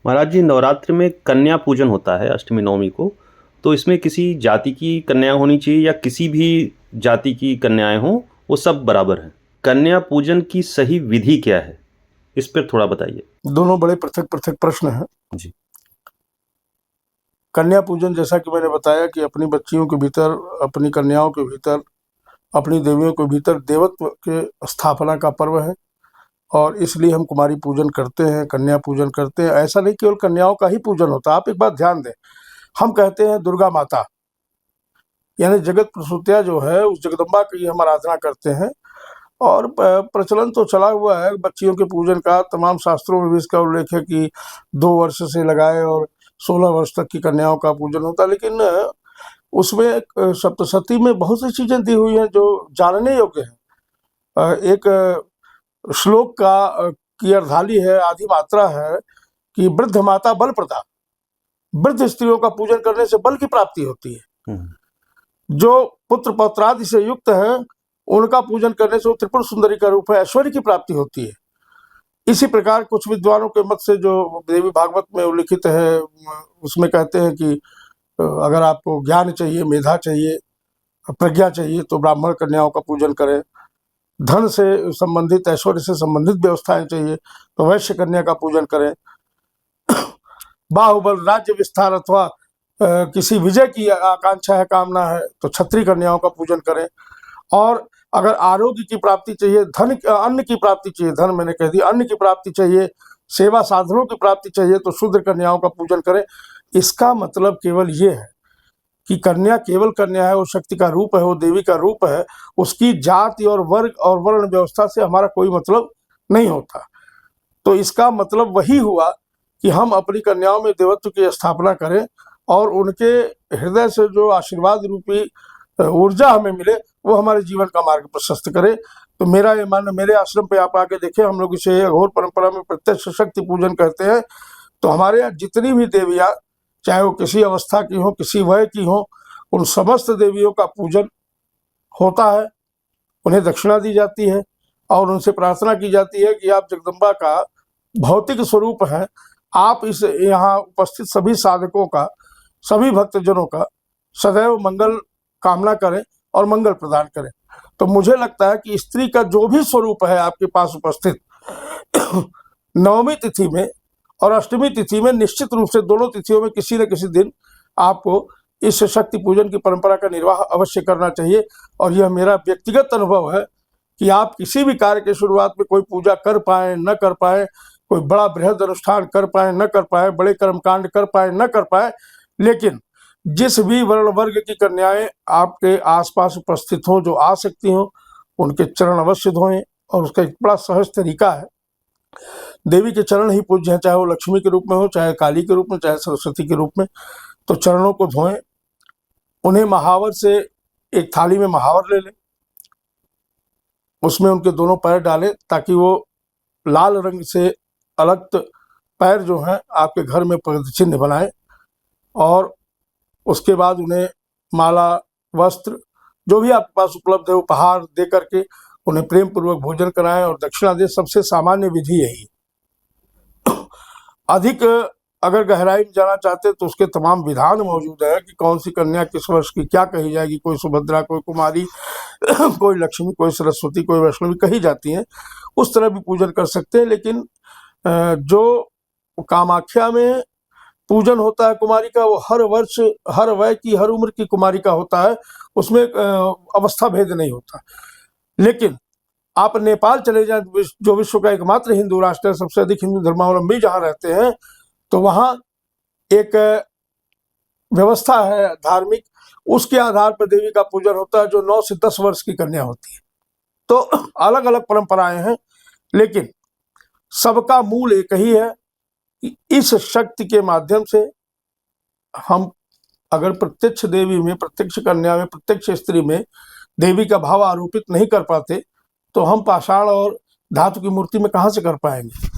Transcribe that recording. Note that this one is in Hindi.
महाराज जी, नवरात्र में कन्या पूजन होता है अष्टमी नवमी को। तो इसमें किसी जाति की कन्या होनी चाहिए या किसी भी जाति की कन्याएं हों, वो सब बराबर हैं। कन्या पूजन की सही विधि क्या है, इस पर थोड़ा बताइए। दोनों बड़े पृथक पृथक प्रश्न हैं जी। कन्या पूजन, जैसा कि मैंने बताया कि अपनी बच्चियों के भीतर, अपनी कन्याओं के भीतर, अपनी देवियों के भीतर देवत्व के स्थापना का पर्व है और इसलिए हम कुमारी पूजन करते हैं, कन्या पूजन करते हैं। ऐसा नहीं केवल कन्याओं का ही पूजन होता। आप एक बात ध्यान दें, हम कहते हैं दुर्गा माता, यानी जगत प्रसूतिया जो है उस जगदम्बा की हम आराधना करते हैं और प्रचलन तो चला हुआ है बच्चियों के पूजन का। तमाम शास्त्रों में भी इसका उल्लेख है कि 2 वर्ष से लगाए और 16 वर्ष तक की कन्याओं का पूजन होता है। लेकिन उसमें सप्तशती में बहुत सी चीजें दी हुई हैं जो जानने योग्य है। एक श्लोक की अर्धाली है, आधी मात्रा है कि वृद्ध माता बल प्रदा, वृद्ध स्त्रियों का पूजन करने से बल की प्राप्ति होती है। जो पुत्र पौत्रादि से युक्त है उनका पूजन करने से वो त्रिपुर सुंदरी का रूप है, ऐश्वर्य की प्राप्ति होती है। इसी प्रकार कुछ विद्वानों के मत से जो देवी भागवत में उल्लिखित है उसमें कहते हैं कि अगर आपको ज्ञान चाहिए, मेधा चाहिए, प्रज्ञा चाहिए तो ब्राह्मण कन्याओं का पूजन करें। धन से संबंधित, ऐश्वर्य से संबंधित व्यवस्थाएं चाहिए तो वैश्य कन्या का पूजन करें। बाहुबल, राज्य विस्तार अथवा किसी विजय की आकांक्षा है, कामना है तो क्षत्रिय कन्याओं का पूजन करें। और अगर आरोग्य की प्राप्ति चाहिए, अन्न की प्राप्ति चाहिए, धन मैंने कह दिया, अन्न की प्राप्ति चाहिए, सेवा साधनों की प्राप्ति चाहिए तो शूद्र कन्याओं का पूजन करें। इसका मतलब केवल ये है कि कन्या केवल कन्या है, वो शक्ति का रूप है, वो देवी का रूप है। उसकी जाति और वर्ग और वर्ण व्यवस्था से हमारा कोई मतलब नहीं होता। तो इसका मतलब वही हुआ कि हम अपनी कन्याओं में देवत्व की स्थापना करें और उनके हृदय से जो आशीर्वाद रूपी ऊर्जा हमें मिले वो हमारे जीवन का मार्ग प्रशस्त करे। तो मेरा ये मानना, मेरे आश्रम पे आप आके देखें, हम लोग इसे घोर परंपरा में प्रत्यक्ष शक्ति पूजन कहते हैं। तो हमारे यहाँ जितनी भी देवियाँ, चाहे वो किसी अवस्था की हो, किसी वय की हो, उन समस्त देवियों का पूजन होता है। उन्हें दक्षिणा दी जाती है और उनसे प्रार्थना की जाती है कि आप जगदम्बा का भौतिक स्वरूप हैं, आप इस यहाँ उपस्थित सभी साधकों का, सभी भक्तजनों का सदैव मंगल कामना करें और मंगल प्रदान करें। तो मुझे लगता है कि स्त्री का जो भी स्वरूप है आपके पास उपस्थित, नवमी तिथि में और अष्टमी तिथि में, निश्चित रूप से दोनों तिथियों में किसी न किसी दिन आपको इस शक्ति पूजन की परंपरा का निर्वाह अवश्य करना चाहिए। और यह मेरा व्यक्तिगत अनुभव है कि आप किसी भी कार्य के शुरुआत में कोई पूजा कर पाए न कर पाए, कोई बड़ा बृहद अनुष्ठान कर पाए न कर पाए, बड़े कर्मकांड कर पाए न कर पाए, लेकिन जिस भी वर्ण वर्ग की कन्याएं आपके आसपास उपस्थित हों, जो आ सकती हों, उनके चरण अवश्य धोएं। और उसका एक बड़ा सहज तरीका है, देवी के चरण ही पूज्य हैं, चाहे वो लक्ष्मी के रूप में हो, चाहे काली के रूप में, चाहे सरस्वती के रूप में। तो चरणों को धोएं, उन्हें महावर से एक थाली में महावर ले लें, उसमें उनके दोनों पैर डालें ताकि वो लाल रंग से अलग पैर जो हैं आपके घर में प्रगति चिन्ह बनाएं। और उसके बाद उन्हें माला, वस्त्र, जो भी आपके पास उपलब्ध है उपहार दे करके उन्हें प्रेम पूर्वक भोजन कराएं और दक्षिणा दें। सबसे सामान्य विधि यही। अधिक अगर गहराई में जाना चाहते हैं तो उसके तमाम विधान मौजूद है कि कौन सी कन्या किस वर्ष की क्या कही जाएगी। कोई सुभद्रा, कोई कुमारी, कोई लक्ष्मी, कोई सरस्वती, कोई वैष्णवी कही जाती हैं। उस तरह भी पूजन कर सकते हैं। लेकिन जो कामाख्या में पूजन होता है कुमारी का, वो हर वर्ष, हर वय की, हर उम्र की कुमारी का होता है। उसमें अवस्था भेद नहीं होता। लेकिन आप नेपाल चले जाएं, जो विश्व का एकमात्र हिंदू राष्ट्र है, सबसे अधिक हिंदू धर्मावलंबी जहाँ रहते हैं, तो वहाँ एक व्यवस्था है धार्मिक, उसके आधार पर देवी का पूजन होता है, जो 9 से 10 वर्ष की कन्या होती है। तो अलग अलग परंपराएं हैं, लेकिन सबका मूल एक ही है कि इस शक्ति के माध्यम से हम अगर प्रत्यक्ष देवी में, प्रत्यक्ष कन्या में, प्रत्यक्ष स्त्री में देवी का भाव आरोपित नहीं कर पाते तो हम पाषाण और धातु की मूर्ति में कहाँ से कर पाएंगे।